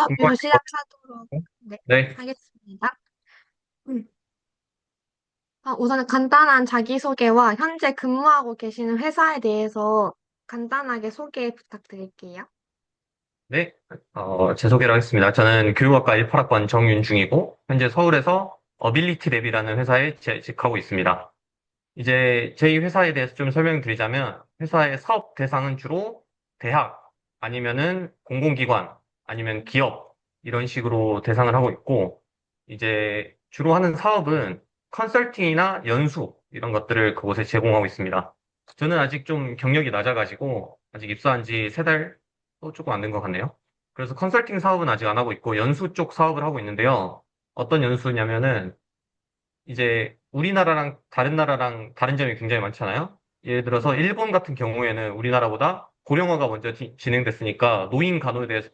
인터뷰 궁금하신 거 시작하도록 있나요? 네, 네, 하겠습니다. 음. 우선 간단한 자기소개와 현재 근무하고 계시는 회사에 대해서 간단하게 소개 부탁드릴게요. 네. 제 소개를 하겠습니다. 저는 교육학과 18학번 정윤중이고, 현재 서울에서 어빌리티 랩이라는 회사에 재직하고 있습니다. 이제 저희 회사에 대해서 좀 설명드리자면, 회사의 사업 대상은 주로 대학, 아니면은 공공기관, 아니면 기업, 이런 식으로 대상을 하고 있고, 이제 주로 하는 사업은 컨설팅이나 연수, 이런 것들을 그곳에 제공하고 있습니다. 저는 아직 좀 경력이 낮아가지고, 아직 입사한 지 3달도 조금 안 된 것 같네요. 그래서 컨설팅 사업은 아직 안 하고 있고, 연수 쪽 사업을 하고 있는데요. 어떤 연수냐면은, 이제 우리나라랑 다른 나라랑 다른 점이 굉장히 많잖아요. 예를 들어서 일본 같은 경우에는 우리나라보다 고령화가 먼저 진행됐으니까 노인 간호에 대해서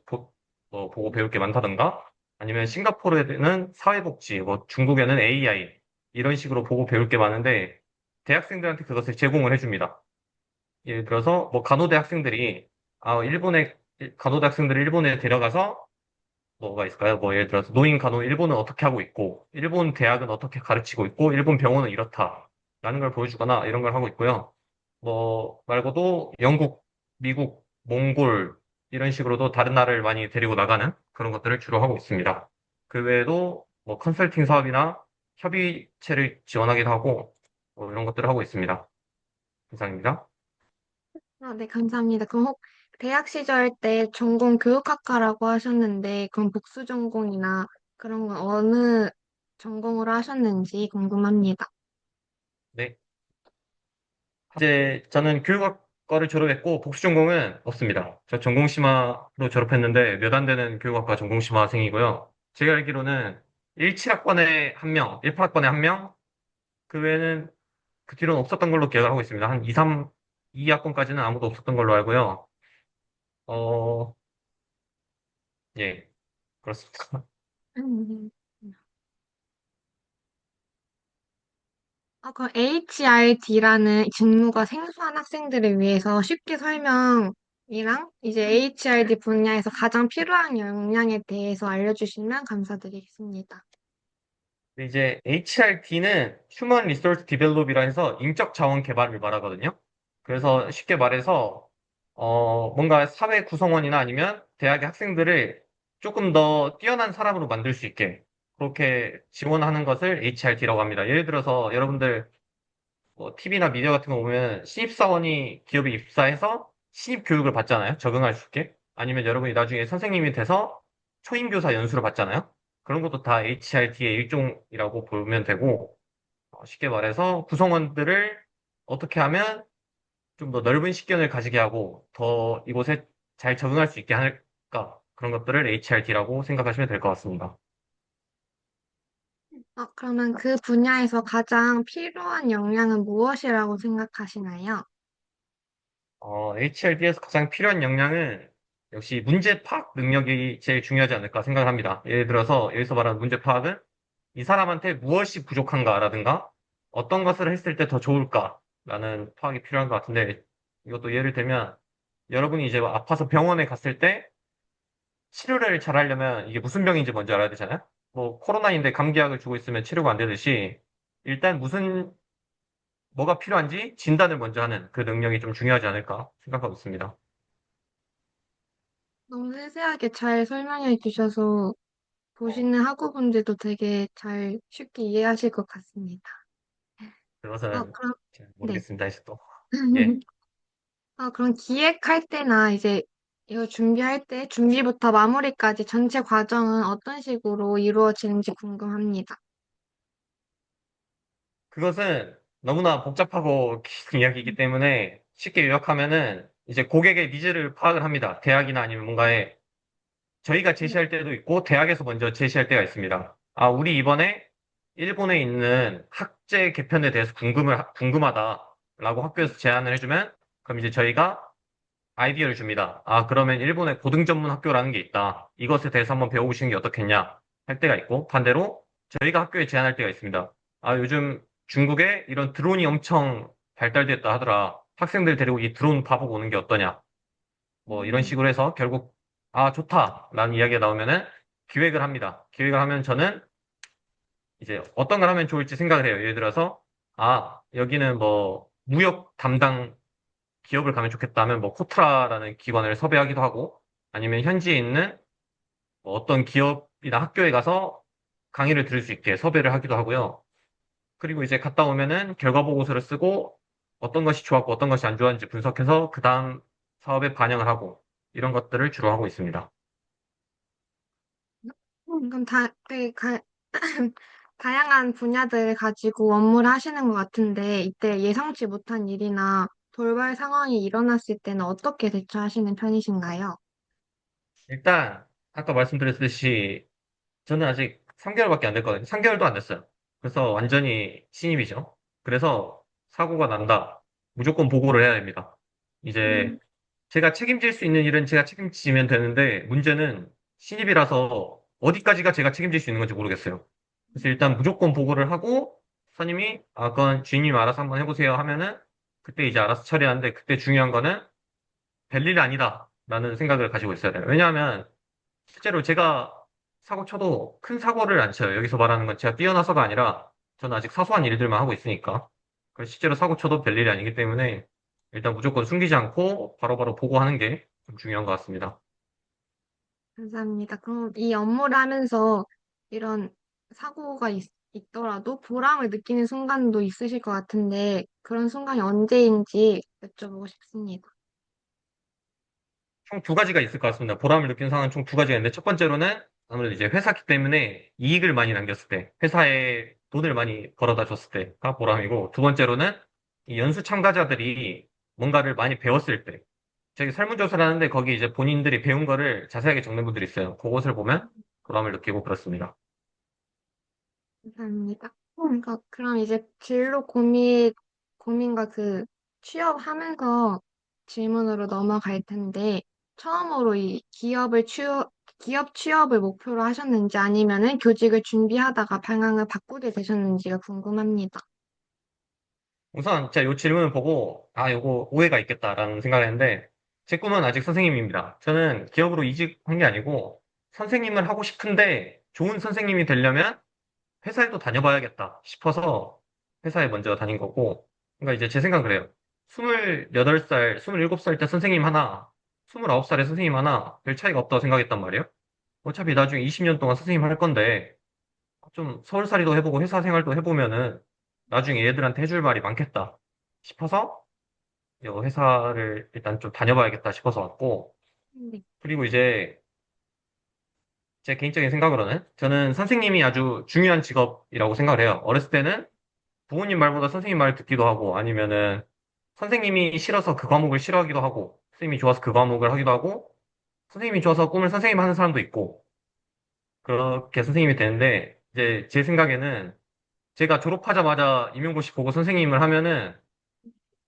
보고 배울 게 많다던가 아니면 싱가포르에는 사회복지, 뭐 중국에는 AI 이런 식으로 보고 배울 게 많은데 대학생들한테 그것을 제공을 해줍니다. 예를 들어서 뭐 간호대 학생들이 일본에 간호대 학생들을 일본에 데려가서 뭐가 있을까요? 뭐 예를 들어서 노인 간호 일본은 어떻게 하고 있고, 일본 대학은 어떻게 가르치고 있고, 일본 병원은 이렇다. 라는 걸 보여주거나 이런 걸 하고 있고요. 뭐 말고도 영국, 미국, 몽골 이런 식으로도 다른 나라를 많이 데리고 나가는 그런 것들을 주로 하고 있습니다. 그 외에도 뭐 컨설팅 사업이나 협의체를 지원하기도 하고, 뭐 이런 것들을 하고 있습니다. 이상입니다. 네, 감사합니다. 그럼 대학 시절 때 전공 교육학과라고 하셨는데, 그럼 복수 전공이나 그런 건 어느 전공으로 하셨는지 궁금합니다. 네. 이제 저는 교육학과를 졸업했고 복수 전공은 없습니다. 저 전공심화로 졸업했는데 몇 안 되는 교육학과 전공심화생이고요. 제가 알기로는 17학번에 한 명, 18학번에 한 명, 그 외에는 그 뒤로는 없었던 걸로 기억을 하고 있습니다. 한 2, 3, 2학번까지는 아무도 없었던 걸로 알고요. 어, 예, 그렇습니다. 음. 그럼 HRD라는 직무가 생소한 학생들을 위해서 쉽게 설명이랑 이제 HRD 분야에서 가장 필요한 역량에 대해서 알려주시면 감사드리겠습니다. 이제 HRD는 Human Resource Develop이라 해서 인적 자원 개발을 말하거든요. 그래서 쉽게 말해서 뭔가 사회 구성원이나 아니면 대학의 학생들을 조금 더 뛰어난 사람으로 만들 수 있게 그렇게 지원하는 것을 HRD라고 합니다. 예를 들어서 여러분들 뭐 TV나 미디어 같은 거 보면 신입사원이 기업에 입사해서 신입 교육을 받잖아요. 적응할 수 있게. 아니면 여러분이 나중에 선생님이 돼서 초임교사 연수를 받잖아요. 그런 것도 다 HRD의 일종이라고 보면 되고, 쉽게 말해서 구성원들을 어떻게 하면 좀 더 넓은 식견을 가지게 하고 더 이곳에 잘 적응할 수 있게 할까? 그런 것들을 HRD라고 생각하시면 될 것 같습니다. 그러면 그 분야에서 가장 필요한 역량은 무엇이라고 생각하시나요? HRD에서 가장 필요한 역량은 역시 문제 파악 능력이 제일 중요하지 않을까 생각합니다. 예를 들어서 여기서 말하는 문제 파악은 이 사람한테 무엇이 부족한가라든가 어떤 것을 했을 때 더 좋을까라는 파악이 필요한 것 같은데 이것도 예를 들면 여러분이 이제 아파서 병원에 갔을 때 치료를 잘 하려면 이게 무슨 병인지 먼저 알아야 되잖아요. 뭐 코로나인데 감기약을 주고 있으면 치료가 안 되듯이 일단 뭐가 필요한지 진단을 먼저 하는 그 능력이 좀 중요하지 않을까 생각하고 있습니다. 너무 세세하게 잘 설명해 주셔서 어, 보시는 학우분들도 되게 잘 쉽게 이해하실 것 같습니다. 그것은 그럼, 잘 네. 모르겠습니다. 이제 또. 예. 그럼 기획할 때나 이제 이거 준비할 때 준비부터 마무리까지 전체 과정은 어떤 식으로 이루어지는지 궁금합니다. 그것은 너무나 복잡하고 긴 이야기이기 때문에 쉽게 요약하면은 이제 고객의 니즈를 파악을 합니다. 대학이나 아니면 뭔가에 저희가 네. 제시할 때도 있고 대학에서 먼저 제시할 때가 있습니다. 우리 이번에 일본에 있는 학제 개편에 대해서 궁금하다라고 학교에서 제안을 해주면 그럼 이제 저희가 아이디어를 줍니다. 그러면 일본의 고등 전문 학교라는 게 있다. 이것에 대해서 한번 배워보시는 게 어떻겠냐 할 때가 있고 반대로 저희가 학교에 제안할 때가 있습니다. 요즘 중국에 이런 드론이 엄청 발달됐다 하더라. 학생들 데리고 이 드론 봐보고 오는 게 어떠냐. 뭐 이런 음, 식으로 해서 결국 아, 좋다라는 이야기가 나오면은 기획을 합니다. 기획을 하면 저는 이제 어떤 걸 하면 좋을지 생각을 해요. 예를 들어서, 아, 여기는 뭐, 무역 담당 기업을 가면 좋겠다 하면 뭐, 코트라라는 기관을 섭외하기도 하고, 아니면 현지에 있는 뭐 어떤 기업이나 학교에 가서 강의를 들을 수 있게 섭외를 하기도 하고요. 그리고 이제 갔다 오면은 결과 보고서를 쓰고, 어떤 것이 좋았고 어떤 것이 안 좋았는지 분석해서 그 다음 사업에 반영을 하고, 이런 것들을 주로 하고 있습니다. 그럼 되게 다양한 분야들 가지고 업무를 하시는 것 같은데, 이때 예상치 못한 일이나 돌발 상황이 일어났을 때는 어떻게 대처하시는 편이신가요? 일단, 아까 말씀드렸듯이, 저는 아직 3개월밖에 안 됐거든요. 3개월도 안 됐어요. 그래서 완전히 신입이죠. 그래서 사고가 난다. 무조건 보고를 해야 됩니다. 이제 음, 제가 책임질 수 있는 일은 제가 책임지면 되는데 문제는 신입이라서 어디까지가 제가 책임질 수 있는 건지 모르겠어요. 그래서 일단 무조건 보고를 하고 선임이 아, 그건 주임님 알아서 한번 해보세요 하면은 그때 이제 알아서 처리하는데 그때 중요한 거는 별일 아니다. 라는 생각을 가지고 있어야 돼요. 왜냐하면 실제로 제가 사고 쳐도 큰 사고를 안 쳐요. 여기서 말하는 건 제가 뛰어나서가 아니라 저는 아직 사소한 일들만 하고 있으니까. 그래서 실제로 사고 쳐도 별일이 아니기 때문에 일단 무조건 숨기지 않고 바로바로 보고하는 게 좀 중요한 것 같습니다. 감사합니다. 그럼 이 업무를 하면서 이런 사고가 있더라도 보람을 느끼는 순간도 있으실 것 같은데, 그런 순간이 언제인지 여쭤보고 싶습니다. 총 두 가지가 있을 것 같습니다. 보람을 느끼는 상황은 총 두 가지가 있는데 첫 번째로는 아무래도 이제 회사기 때문에 이익을 많이 남겼을 때, 회사에 돈을 많이 벌어다 줬을 때가 보람이고 두 번째로는 이 연수 참가자들이 뭔가를 많이 배웠을 때, 저기 설문조사를 하는데 거기 이제 본인들이 배운 거를 자세하게 적는 분들이 있어요. 그것을 보면 보람을 느끼고 그렇습니다. 감사합니다. 그럼 이제 고민과 그 취업하면서 질문으로 넘어갈 텐데, 처음으로 기업 취업을 목표로 하셨는지 아니면은 교직을 준비하다가 방향을 바꾸게 되셨는지가 궁금합니다. 우선 제가 이 질문을 보고 아, 요거 오해가 있겠다라는 생각을 했는데 제 꿈은 아직 선생님입니다. 저는 기업으로 이직한 게 아니고 선생님을 하고 싶은데 좋은 선생님이 되려면 회사에 또 다녀봐야겠다 싶어서 회사에 먼저 다닌 거고 그러니까 이제 제 생각은 그래요. 28살, 27살 때 선생님 하나, 29살에 선생님 하나 별 차이가 없다고 생각했단 말이에요. 어차피 나중에 20년 동안 선생님 할 건데 좀 서울살이도 해보고 회사 생활도 해보면은 나중에 얘들한테 해줄 말이 많겠다 싶어서 이 회사를 일단 좀 다녀봐야겠다 싶어서 왔고 네. 그리고 이제 제 개인적인 생각으로는 저는 선생님이 아주 중요한 직업이라고 생각을 해요. 어렸을 때는 부모님 말보다 선생님 말 듣기도 하고 아니면은 선생님이 싫어서 그 과목을 싫어하기도 하고 선생님이 좋아서 그 과목을 하기도 하고 선생님이 좋아서 꿈을 선생님 하는 사람도 있고 그렇게 선생님이 되는데 이제 제 생각에는 제가 졸업하자마자 임용고시 보고 선생님을 하면은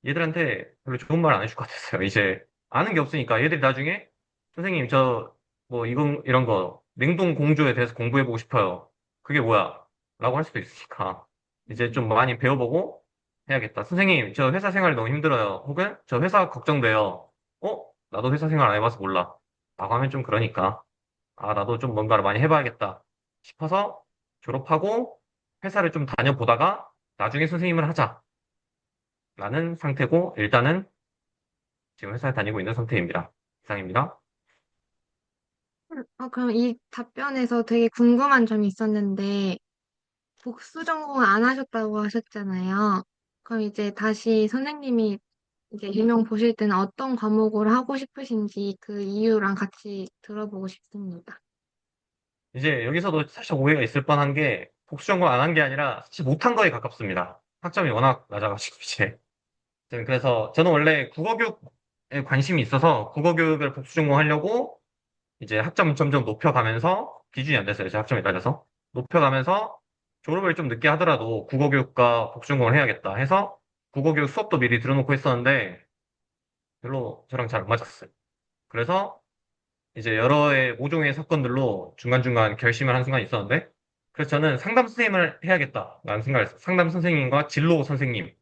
얘들한테 별로 좋은 말 안 해줄 것 같았어요. 이제 아는 게 없으니까 얘들이 나중에 선생님 저 뭐 이건 이런 거 냉동 공조에 대해서 공부해보고 싶어요. 그게 뭐야? 라고 할 수도 있으니까 이제 좀 많이 배워보고 해야겠다. 선생님 저 회사 생활이 너무 힘들어요. 혹은 저 회사 걱정돼요. 나도 회사 생활 안 해봐서 몰라. 라고 하면 좀 그러니까 아 나도 좀 뭔가를 많이 해봐야겠다 싶어서 졸업하고 회사를 좀 다녀보다가 나중에 선생님을 하자. 라는 상태고, 일단은 지금 회사에 다니고 있는 상태입니다. 이상입니다. 그럼 이 답변에서 되게 궁금한 점이 있었는데, 복수 전공을 안 하셨다고 하셨잖아요. 그럼 이제 다시 선생님이 이제 임용 보실 때는 어떤 과목을 하고 싶으신지 그 이유랑 같이 들어보고 싶습니다. 이제 여기서도 사실 오해가 있을 뻔한 게, 복수 전공 안 한 게 아니라, 사실 못한 거에 가깝습니다. 학점이 워낙 낮아가지고, 이제. 그래서 저는 원래 국어교육에 관심이 있어서, 국어교육을 복수 전공하려고, 이제 학점 점점 높여가면서, 기준이 안 됐어요. 제 학점이 낮아서. 높여가면서, 졸업을 좀 늦게 하더라도 국어교육과 복수 전공을 해야겠다 해서, 국어교육 수업도 미리 들어놓고 했었는데, 별로 저랑 잘 안 맞았어요. 그래서 이제 여러 해 모종의 사건들로 중간중간 결심을 한 순간이 있었는데, 그래서 저는 상담 선생님을 해야겠다라는 생각을 했어요. 상담 선생님과 진로 선생님을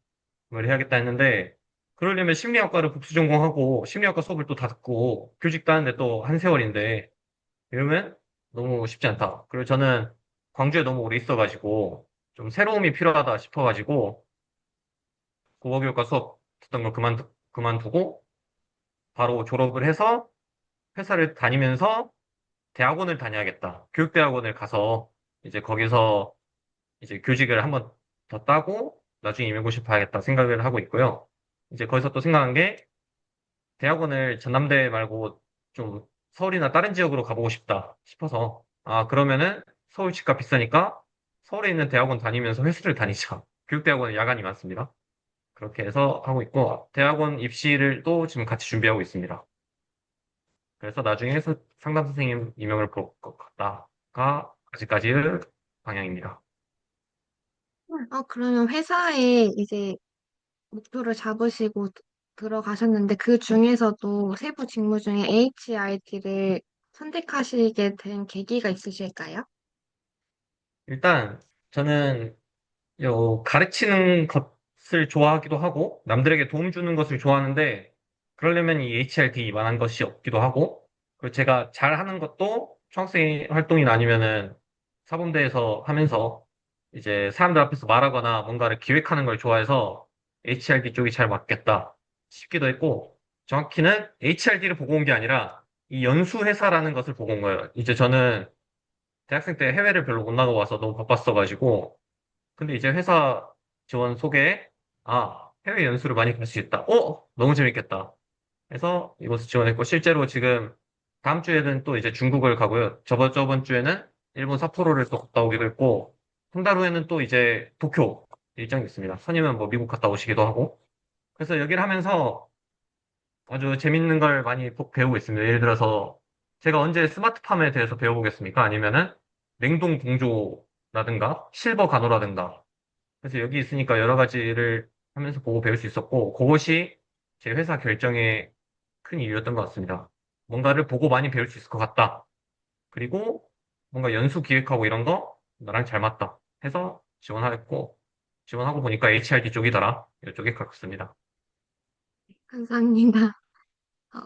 해야겠다 했는데, 그러려면 심리학과를 복수 전공하고 심리학과 수업을 또 다 듣고 교직도 하는데 또 한 세월인데 이러면 너무 쉽지 않다. 그리고 저는 광주에 너무 오래 있어가지고 좀 새로움이 필요하다 싶어가지고 국어교육과 수업 듣던 걸 그만두고 바로 졸업을 해서 회사를 다니면서 대학원을 다녀야겠다. 교육대학원을 가서 이제 거기서 이제 교직을 한번 더 따고 나중에 임용고시 봐야겠다 생각을 하고 있고요. 이제 거기서 또 생각한 게 대학원을 전남대 말고 좀 서울이나 다른 지역으로 가보고 싶다 싶어서 아 그러면은 서울 집값 비싸니까 서울에 있는 대학원 다니면서 회수를 다니자. 교육대학원은 야간이 많습니다. 그렇게 해서 하고 있고 대학원 입시를 또 지금 같이 준비하고 있습니다. 그래서 나중에 상담 선생님 임용을 볼 것 같다가 아직까지의 방향입니다. 그러면 회사에 이제 목표를 잡으시고 들어가셨는데 그 중에서도 세부 직무 중에 HRD를 선택하시게 된 계기가 있으실까요? 일단 저는 가르치는 것을 좋아하기도 하고, 남들에게 도움 주는 것을 좋아하는데, 그러려면 이 HRD만한 것이 없기도 하고, 그리고 제가 잘하는 것도 총학생 활동이나 아니면은 사범대에서 하면서 이제 사람들 앞에서 말하거나 뭔가를 기획하는 걸 좋아해서 HRD 쪽이 잘 맞겠다 싶기도 했고, 정확히는 HRD를 보고 온 게 아니라 이 연수회사라는 것을 보고 온 거예요. 이제 저는 대학생 때 해외를 별로 못 나가봐서 너무 바빴어가지고, 근데 이제 회사 지원 소개에, 아, 해외 연수를 많이 갈 수 있다. 너무 재밌겠다. 해서 이곳을 지원했고, 실제로 지금 다음 주에는 또 이제 중국을 가고요. 저번 주에는 일본 삿포로를 또 갔다 오기도 했고, 한 달 후에는 또 이제 도쿄 일정이 있습니다. 선임은 뭐 미국 갔다 오시기도 하고. 그래서 여기를 하면서 아주 재밌는 걸 많이 배우고 있습니다. 예를 들어서 제가 언제 스마트팜에 대해서 배워보겠습니까? 아니면은 냉동 공조라든가 실버 간호라든가 그래서 여기 있으니까 여러 가지를 하면서 보고 배울 수 있었고, 그것이 제 회사 결정의 큰 이유였던 것 같습니다. 뭔가를 보고 많이 배울 수 있을 것 같다. 그리고 뭔가 연수 기획하고 이런 거 나랑 잘 맞다. 해서 지원하였고, 지원하고 보니까 HRD 쪽이더라. 이쪽에 가깝습니다. 감사합니다.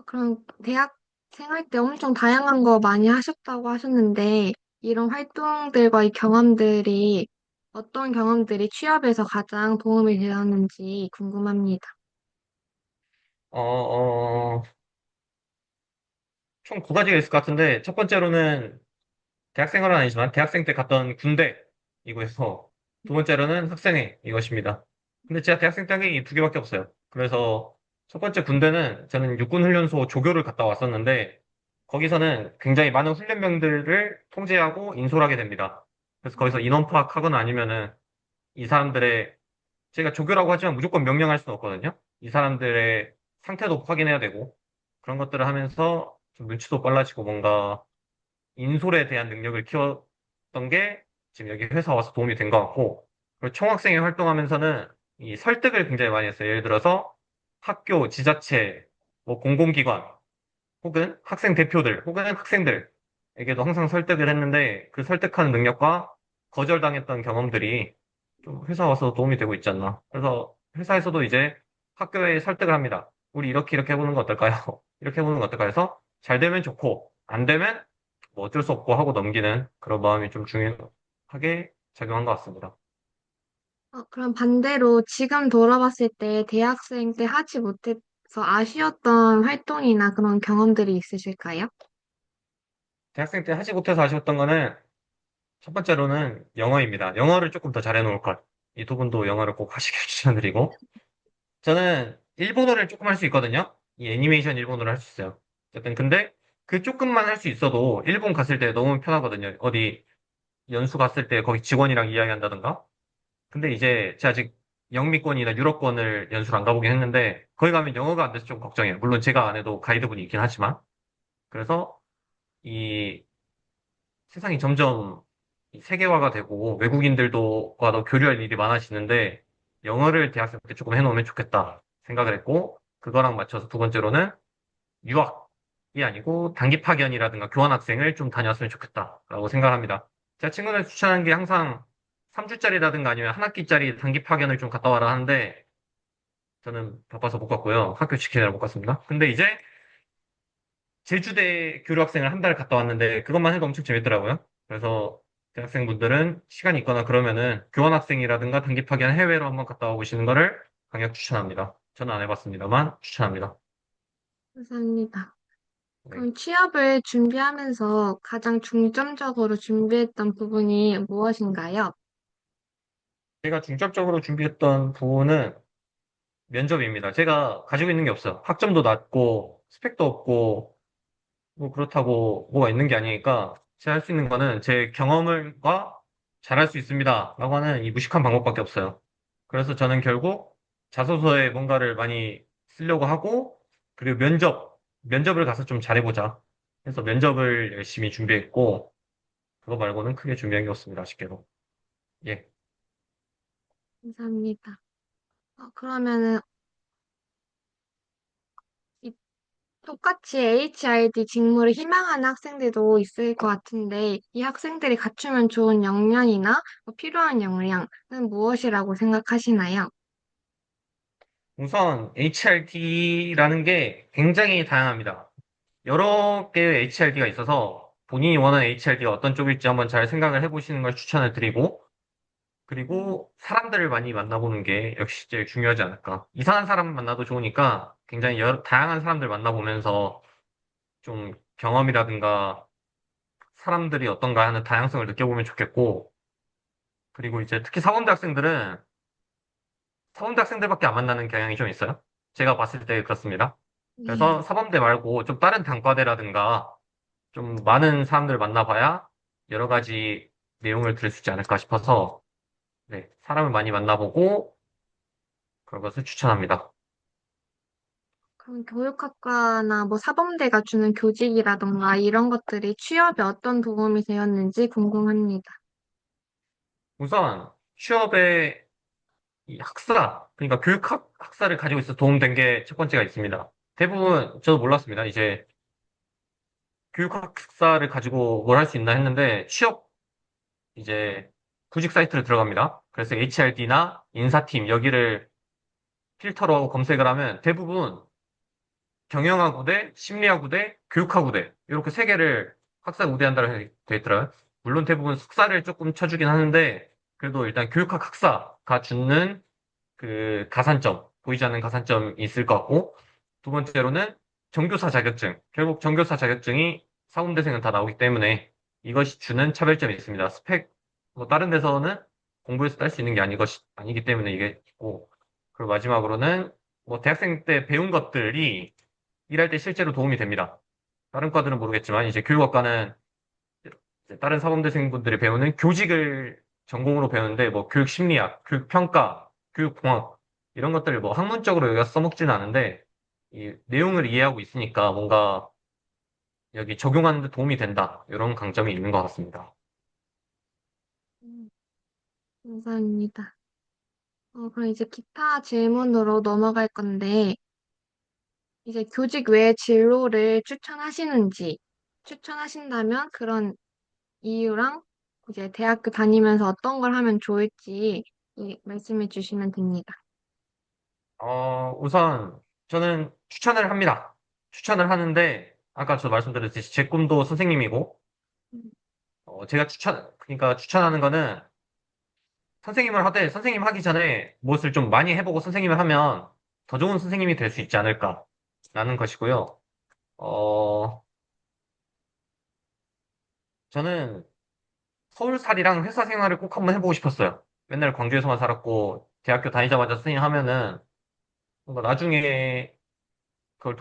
그럼 대학 생활 때 엄청 다양한 거 많이 하셨다고 하셨는데, 이런 활동들과의 경험들이 어떤 경험들이 취업에서 가장 도움이 되었는지 궁금합니다. 어, 어, 총 두 가지가 있을 것 같은데, 첫 번째로는 대학 생활은 아니지만 대학생 때 갔던 군대 이거에서 두 번째로는 학생회 이것입니다. 근데 제가 대학생 때 한 게 이 두 개밖에 없어요. 그래서 첫 번째 군대는 저는 육군훈련소 조교를 갔다 왔었는데 거기서는 굉장히 많은 훈련병들을 통제하고 인솔하게 됩니다. 그래서 거기서 인원 파악하거나 아니면은 이 사람들의 제가 조교라고 하지만 무조건 명령할 수는 없거든요. 이 사람들의 상태도 확인해야 되고 그런 것들을 하면서 좀 눈치도 빨라지고 뭔가 인솔에 대한 능력을 키웠던 게 지금 여기 회사 와서 도움이 된 것 같고, 그리고 총학생회 활동하면서는 이 설득을 굉장히 많이 했어요. 예를 들어서 학교, 지자체, 뭐 공공기관, 혹은 학생 대표들, 혹은 학생들에게도 항상 설득을 했는데 그 설득하는 능력과 거절당했던 경험들이 좀 회사 와서 도움이 되고 있지 않나. 그래서 회사에서도 이제 학교에 설득을 합니다. 우리 이렇게 해보는 거 어떨까요? 이렇게 해보는 거 어떨까요? 해서 잘 되면 좋고, 안 되면 뭐 어쩔 수 없고 하고 넘기는 그런 마음이 좀 중요하게 작용한 것 같습니다. 그럼 반대로 지금 돌아봤을 때 대학생 때 하지 못해서 아쉬웠던 활동이나 그런 경험들이 있으실까요? 대학생 때 하지 못해서 아쉬웠던 거는 첫 번째로는 영어입니다. 영어를 조금 더 잘해놓을 걸. 이 두 분도 영어를 꼭 하시길 추천드리고. 저는 일본어를 조금 할 수 있거든요. 이 애니메이션 일본어를 할 수 있어요. 어쨌든 근데 그 조금만 할 수 있어도 일본 갔을 때 너무 편하거든요. 어디 연수 갔을 때 거기 직원이랑 이야기한다든가. 근데 이제 제가 아직 영미권이나 유럽권을 연수를 안 가보긴 했는데 거기 가면 영어가 안 돼서 좀 걱정해요. 물론 제가 안 해도 가이드분이 있긴 하지만. 그래서 이 세상이 점점 이 세계화가 되고 외국인들과도 교류할 일이 많아지는데 영어를 대학생 때 조금 해놓으면 좋겠다 생각을 했고 그거랑 맞춰서 두 번째로는 유학이 아니고 단기 파견이라든가 교환학생을 좀 다녔으면 좋겠다라고 생각합니다. 제가 친구들 추천하는 게 항상 3주짜리라든가 아니면 한 학기짜리 단기 파견을 좀 갔다 와라 하는데 저는 바빠서 못 갔고요. 학교 지키느라 못 갔습니다. 근데 이제 제주대 교류 학생을 한 달 갔다 왔는데 그것만 해도 엄청 재밌더라고요. 그래서 대학생분들은 시간이 있거나 그러면은 교환학생이라든가 단기 파견 해외로 한번 갔다 오시는 거를 강력 추천합니다. 저는 안 해봤습니다만 추천합니다. 감사합니다. 네. 그럼 취업을 준비하면서 가장 중점적으로 준비했던 부분이 무엇인가요? 제가 중점적으로 준비했던 부분은 면접입니다. 제가 가지고 있는 게 없어요. 학점도 낮고 스펙도 없고 뭐 그렇다고 뭐가 있는 게 아니니까 제가 할 수 있는 거는 제 경험을과 잘할 수 있습니다. 라고 하는 이 무식한 방법밖에 없어요. 그래서 저는 결국 자소서에 뭔가를 많이 쓰려고 하고 그리고 면접을 가서 좀 잘해보자. 그래서 면접을 열심히 준비했고 그거 말고는 크게 준비한 게 없습니다. 아쉽게도. 예. 감사합니다. 그러면은 이- 똑같이 HRD 직무를 희망하는 학생들도 있을 것 같은데 이 학생들이 갖추면 좋은 역량이나 필요한 역량은 무엇이라고 생각하시나요? 우선 HRD라는 게 굉장히 다양합니다. 여러 개의 HRD가 있어서 본인이 원하는 HRD가 어떤 쪽일지 한번 잘 생각을 해보시는 걸 추천을 드리고, 그리고 사람들을 많이 만나보는 게 역시 제일 중요하지 않을까. 이상한 사람 만나도 좋으니까 굉장히 다양한 사람들 만나보면서 좀 경험이라든가 사람들이 어떤가 하는 다양성을 느껴보면 좋겠고, 그리고 이제 특히 사범대 학생들밖에 안 만나는 경향이 좀 있어요. 제가 봤을 때 그렇습니다. 그래서 네. 사범대 말고 좀 다른 단과대라든가 좀 많은 사람들 만나봐야 여러 가지 내용을 들을 수 있지 않을까 싶어서 네, 사람을 많이 만나보고 그런 것을 추천합니다. 그럼 교육학과나 사범대가 주는 교직이라던가 이런 것들이 취업에 어떤 도움이 되었는지 궁금합니다. 우선 취업에 이 그러니까 학사를 가지고 있어 도움된 게 첫 번째가 있습니다. 대부분 저도 몰랐습니다. 이제 교육학사를 가지고 뭘 할 수 있나 했는데 취업 이제 구직 사이트를 들어갑니다. 그래서 HRD나 인사팀 여기를 필터로 하고 검색을 하면 대부분 경영하고대, 심리하고대, 교육하고대 이렇게 세 개를 학사 우대한다고 돼 있더라고요. 물론 대부분 석사를 조금 쳐주긴 하는데 그래도 일단 교육학 학사가 주는 그 가산점, 보이지 않는 가산점이 있을 것 같고 두 번째로는 정교사 자격증. 결국 정교사 자격증이 사범대생은 다 나오기 때문에 이것이 주는 차별점이 있습니다. 뭐 다른 데서는 공부해서 딸 수 있는 게 아니기 때문에 이게 있고 그리고 마지막으로는 뭐 대학생 때 배운 것들이 일할 때 실제로 도움이 됩니다. 다른 과들은 모르겠지만 이제 교육학과는 이제 다른 사범대생분들이 배우는 교직을 전공으로 배우는데 뭐 교육 심리학, 교육 평가, 교육 공학 이런 것들을 뭐 학문적으로 여기가 써먹지는 않은데 이 내용을 이해하고 있으니까 뭔가 여기 적용하는 데 도움이 된다. 이런 강점이 있는 것 같습니다. 음, 감사합니다. 그럼 이제 기타 질문으로 넘어갈 건데, 이제 교직 외에 진로를 추천하신다면 그런 이유랑 이제 대학교 다니면서 어떤 걸 하면 좋을지 말씀해 주시면 됩니다. 우선 저는 추천을 합니다. 추천을 하는데 아까 저 말씀드렸듯이 제 꿈도 선생님이고 음, 그러니까 추천하는 거는 선생님을 하되 선생님 하기 전에 무엇을 좀 많이 해보고 선생님을 하면 더 좋은 선생님이 될 수 있지 않을까라는 것이고요. 어, 저는 서울살이랑 회사 생활을 꼭 한번 해보고 싶었어요. 맨날 광주에서만 살았고 대학교 다니자마자 선생님 하면은 뭔가 나중에 그걸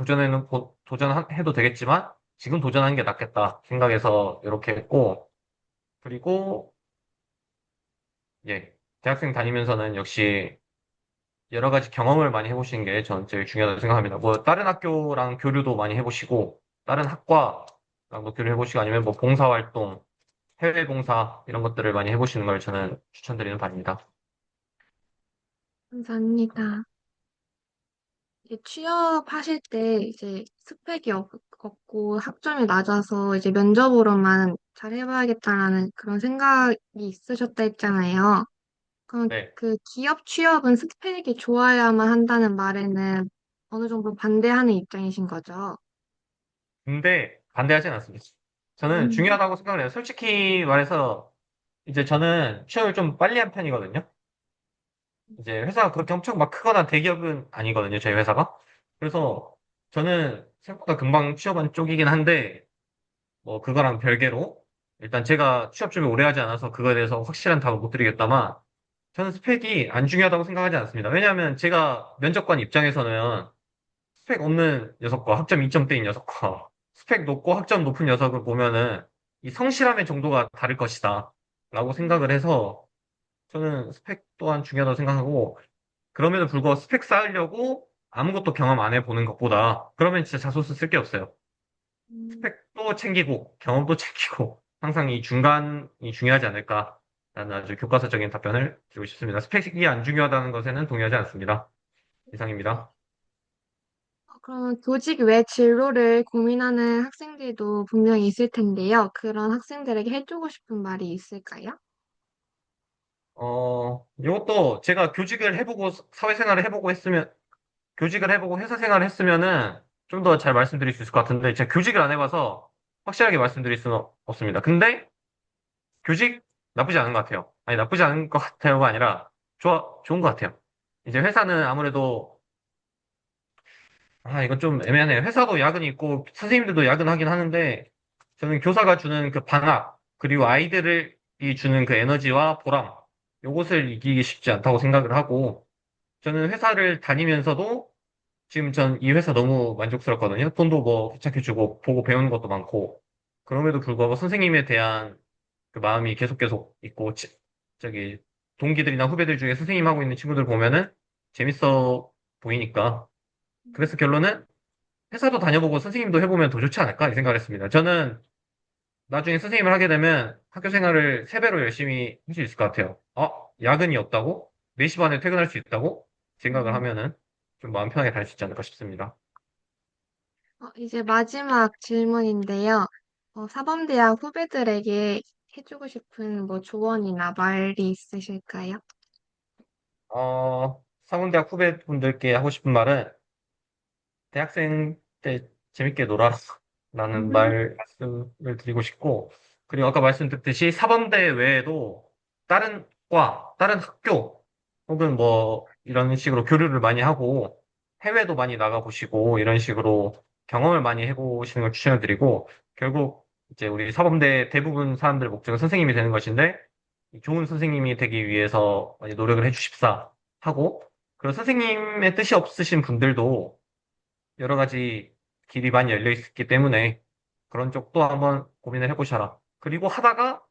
도전해도 되겠지만 지금 도전하는 게 낫겠다 생각해서 이렇게 했고 그리고 예, 대학생 다니면서는 역시 여러 가지 경험을 많이 해보시는 게 전 제일 중요하다고 생각합니다. 뭐, 다른 학교랑 교류도 많이 해보시고, 다른 학과랑도 교류 해보시고, 아니면 뭐, 봉사활동, 해외 봉사, 이런 것들을 많이 해보시는 걸 저는 추천드리는 바입니다. 감사합니다. 이제 취업하실 때 이제 없고 학점이 낮아서 이제 면접으로만 잘 해봐야겠다라는 그런 생각이 있으셨다 했잖아요. 그럼 네. 그 기업 취업은 스펙이 좋아야만 한다는 말에는 어느 정도 반대하는 입장이신 거죠? 근데 반대하진 않습니다. 저는 음, 중요하다고 생각을 해요. 솔직히 말해서 이제 저는 취업을 좀 빨리 한 편이거든요. 이제 회사가 그렇게 엄청 막 크거나 대기업은 아니거든요, 저희 회사가. 그래서 저는 생각보다 금방 취업한 쪽이긴 한데, 뭐, 그거랑 별개로, 일단 제가 취업 준비 오래 하지 않아서 그거에 대해서 확실한 답을 못 드리겠다만, 저는 스펙이 안 중요하다고 생각하지 않습니다. 왜냐하면 제가 면접관 입장에서는 스펙 없는 녀석과 학점 2점대인 녀석과 스펙 높고 학점 높은 녀석을 보면은 이 성실함의 정도가 다를 것이다. 라고 생각을 해서 저는 스펙 또한 중요하다고 생각하고, 그럼에도 불구하고 스펙 쌓으려고 아무것도 경험 안 해보는 것보다 그러면 진짜 자소서 쓸 게 없어요. 음, 스펙도 챙기고 경험도 챙기고 항상 이 중간이 중요하지 않을까라는 아주 교과서적인 답변을 드리고 싶습니다. 스펙이 안 중요하다는 것에는 동의하지 않습니다. 이상입니다. 그러면 교직 외 진로를 고민하는 학생들도 분명히 있을 텐데요. 그런 학생들에게 해주고 싶은 말이 있을까요? 이것도 제가 교직을 해보고 사회생활을 해보고 했으면 교직을 해보고 회사 생활을 했으면은 좀 더 잘 말씀드릴 수 있을 것 같은데 제가 교직을 안 해봐서 확실하게 말씀드릴 수는 없습니다. 근데 교직 나쁘지 않은 것 같아요. 아니, 나쁘지 않은 것 같아요가 아니라 좋은 것 같아요. 이제 회사는 아무래도, 이건 좀 애매하네요. 회사도 야근이 있고, 선생님들도 야근하긴 하는데, 저는 교사가 주는 그 방학, 그리고 아이들이 주는 그 에너지와 보람, 요것을 이기기 쉽지 않다고 생각을 하고, 저는 회사를 다니면서도 지금 전 이 회사 너무 만족스럽거든요. 돈도 뭐 귀찮게 주고, 보고 배우는 것도 많고, 그럼에도 불구하고 선생님에 대한 그 마음이 계속 있고, 저기, 동기들이나 후배들 중에 선생님 하고 있는 친구들 보면은 재밌어 보이니까. 그래서 결론은 회사도 다녀보고 선생님도 해보면 더 좋지 않을까 이 생각을 했습니다. 저는 나중에 선생님을 하게 되면 학교 생활을 3배로 열심히 할 수 있을 것 같아요. 야근이 없다고? 4시 반에 퇴근할 수 있다고? 생각을 음, 하면은 좀 마음 편하게 다닐 수 있지 않을까 싶습니다. 이제 마지막 질문인데요. 사범대학 후배들에게 해주고 싶은 뭐 조언이나 말이 있으실까요? 사문대학 후배분들께 하고 싶은 말은 대학생 때 재밌게 놀아라. 라는 말씀을 드리고 싶고, 그리고 아까 말씀드렸듯이 사범대 외에도 다른 과, 다른 학교, 혹은 뭐 이런 식으로 교류를 많이 하고, 해외도 많이 나가보시고, 이런 식으로 경험을 많이 해보시는 걸 추천을 드리고, 결국 이제 우리 사범대 대부분 사람들의 목적은 선생님이 되는 것인데, 이 좋은 선생님이 되기 위해서 많이 노력을 해주십사 하고, 그리고 선생님의 뜻이 없으신 분들도 여러 가지 길이 많이 열려 있기 때문에 그런 쪽도 한번 고민을 해보셔라. 그리고 하다가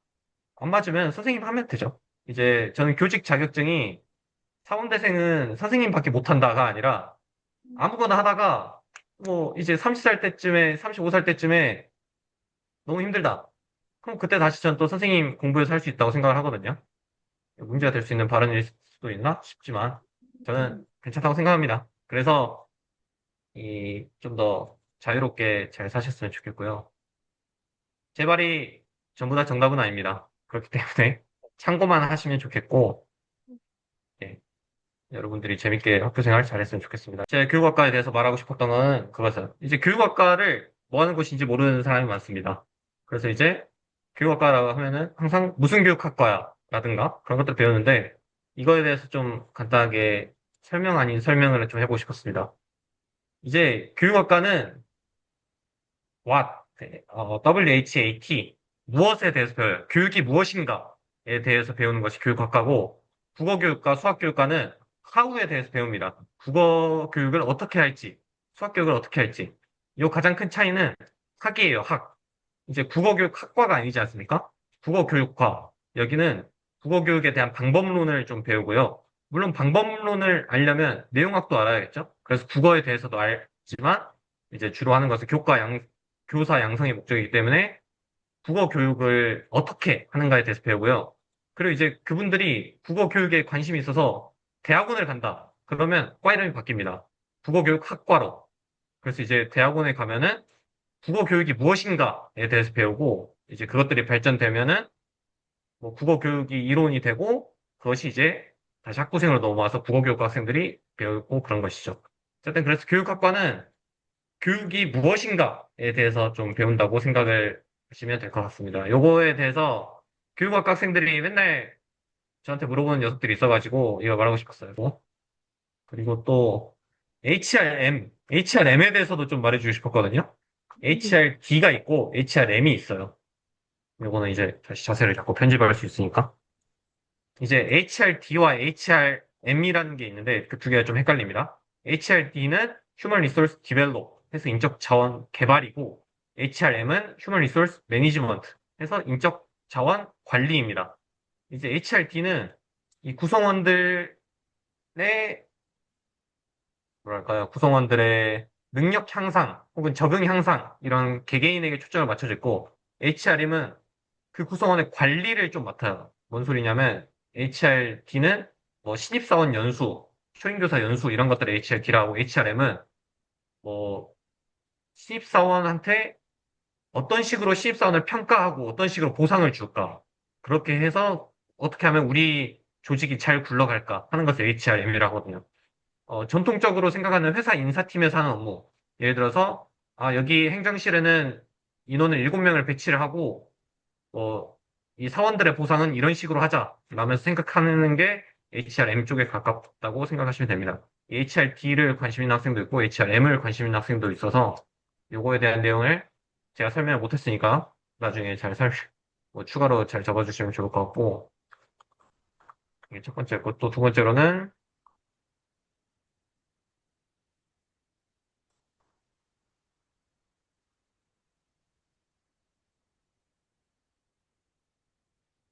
안 맞으면 선생님 하면 되죠. 이제 저는 교직 자격증이 사범대생은 선생님밖에 못한다가 아니라 아무거나 하다가 뭐 이제 30살 때쯤에 35살 때쯤에 너무 힘들다. 그럼 그때 다시 전 또 선생님 공부해서 할 수 있다고 생각을 하거든요. 문제가 될 수 있는 발언일 수도 있나 싶지만 저는 괜찮다고 생각합니다. 그래서 이 좀 더 자유롭게 잘 사셨으면 좋겠고요. 제 말이 전부 다 정답은 아닙니다. 그렇기 때문에 참고만 하시면 좋겠고, 예, 여러분들이 재밌게 학교 생활 잘했으면 좋겠습니다. 제 교육학과에 대해서 말하고 싶었던 건 그것은 이제 교육학과를 뭐 하는 곳인지 모르는 사람이 많습니다. 그래서 이제 교육학과라고 하면은 항상 무슨 교육학과야 라든가 그런 것들 배우는데 이거에 대해서 좀 간단하게 설명 아닌 설명을 좀 해보고 싶었습니다. 이제 교육학과는 what, WHAT, 무엇에 대해서 배워요. 교육이 무엇인가에 대해서 배우는 것이 교육학과고, 국어교육과 수학교육과는 how에 대해서 배웁니다. 국어 교육을 어떻게 할지, 수학 교육을 어떻게 할지. 이 가장 큰 차이는 학이에요, 학. 이제 국어교육 학과가 아니지 않습니까? 국어교육과. 여기는 국어교육에 대한 방법론을 좀 배우고요. 물론 방법론을 알려면 내용학도 알아야겠죠? 그래서 국어에 대해서도 알지만, 이제 주로 하는 것은 교사 양성의 목적이기 때문에 국어 교육을 어떻게 하는가에 대해서 배우고요. 그리고 이제 그분들이 국어 교육에 관심이 있어서 대학원을 간다. 그러면 과 이름이 바뀝니다. 국어 교육 학과로. 그래서 이제 대학원에 가면은 국어 교육이 무엇인가에 대해서 배우고 이제 그것들이 발전되면은 뭐 국어 교육이 이론이 되고 그것이 이제 다시 학부생으로 넘어와서 국어교육 학생들이 배우고 그런 것이죠. 어쨌든 그래서 교육학과는 교육이 무엇인가에 대해서 좀 배운다고 생각을 하시면 될 것 같습니다. 요거에 대해서 교육학과 학생들이 맨날 저한테 물어보는 녀석들이 있어가지고 이거 말하고 싶었어요. 그리고 또 HRM에 대해서도 좀 말해주고 싶었거든요. HRD가 있고 HRM이 있어요. 요거는 이제 다시 자세를 잡고 편집할 수 있으니까. 이제 HRD와 HRM이라는 게 있는데 그 두 개가 좀 헷갈립니다. HRD는 Human Resource Develop 해서 인적 자원 개발이고 HRM은 Human Resource Management 해서 인적 자원 관리입니다. 이제 HRD는 이 구성원들의 뭐랄까요? 구성원들의 능력 향상 혹은 적응 향상 이런 개개인에게 초점을 맞춰져 있고 HRM은 그 구성원의 관리를 좀 맡아요. 뭔 소리냐면 HRD는 뭐 신입사원 연수, 초임교사 연수 이런 것들을 HRD라고 HRM은 뭐 신입사원한테 어떤 식으로 신입사원을 평가하고 어떤 식으로 보상을 줄까 그렇게 해서 어떻게 하면 우리 조직이 잘 굴러갈까 하는 것을 HRM이라고 하거든요. 전통적으로 생각하는 회사 인사팀에서 하는 업무. 예를 들어서, 여기 행정실에는 인원을 7명을 배치를 하고, 어, 이 사원들의 보상은 이런 식으로 하자. 라면서 생각하는 게 HRM 쪽에 가깝다고 생각하시면 됩니다. HRD를 관심 있는 학생도 있고, HRM을 관심 있는 학생도 있어서, 요거에 대한 내용을 제가 설명을 못했으니까, 나중에 뭐 추가로 잘 적어주시면 좋을 것 같고, 이게 첫 번째고, 또 두 번째로는,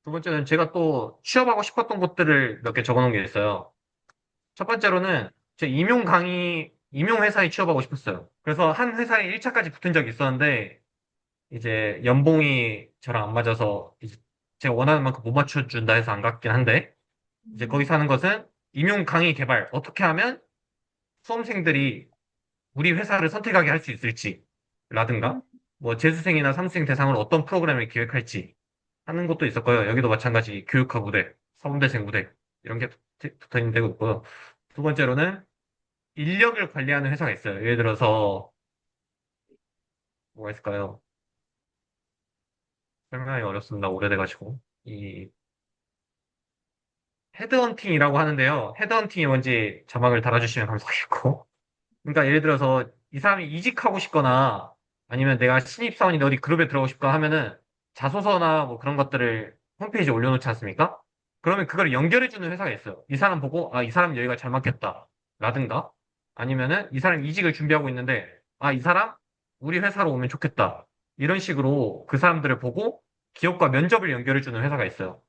두 번째는 제가 또 취업하고 싶었던 곳들을 몇 개 적어 놓은 게 있어요. 첫 번째로는 제 임용 회사에 취업하고 싶었어요. 그래서 한 회사에 1차까지 붙은 적이 있었는데, 이제 연봉이 저랑 안 맞아서, 이제 제가 원하는 만큼 못 맞춰준다 해서 안 갔긴 한데, 이제 거기서 하는 것은 임용 강의 개발, 어떻게 하면 수험생들이 우리 회사를 선택하게 할 수 있을지, 라든가, 뭐 재수생이나 삼수생 대상으로 어떤 프로그램을 기획할지, 하는 것도 있었고요. 여기도 마찬가지 교육학 우대, 서울대생 우대 이런 게 붙어 있는 데가 있고요. 두 번째로는 인력을 관리하는 회사가 있어요. 예를 들어서 뭐가 있을까요? 설명하기 어렵습니다. 오래돼가지고 이 헤드헌팅이라고 하는데요. 헤드헌팅이 뭔지 자막을 달아주시면 감사하겠고. 그러니까 예를 들어서 이 사람이 이직하고 싶거나 아니면 내가 신입사원인데 어디 그룹에 들어가고 싶거나 하면은 자소서나 뭐 그런 것들을 홈페이지에 올려놓지 않습니까? 그러면 그걸 연결해주는 회사가 있어요. 이 사람 보고, 이 사람 여기가 잘 맞겠다. 라든가 아니면은 이 사람 이직을 준비하고 있는데, 이 사람 우리 회사로 오면 좋겠다. 이런 식으로 그 사람들을 보고 기업과 면접을 연결해주는 회사가 있어요.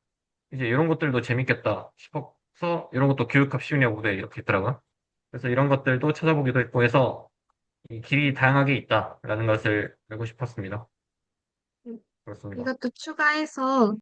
이제 이런 것들도 재밌겠다 싶어서 이런 것도 교육학 심리학 무대 이렇게 있더라고요. 그래서 이런 것들도 찾아보기도 했고 해서 이 길이 다양하게 있다라는 것을 알고 싶었습니다. 그렇습니다. 이것도 추가해서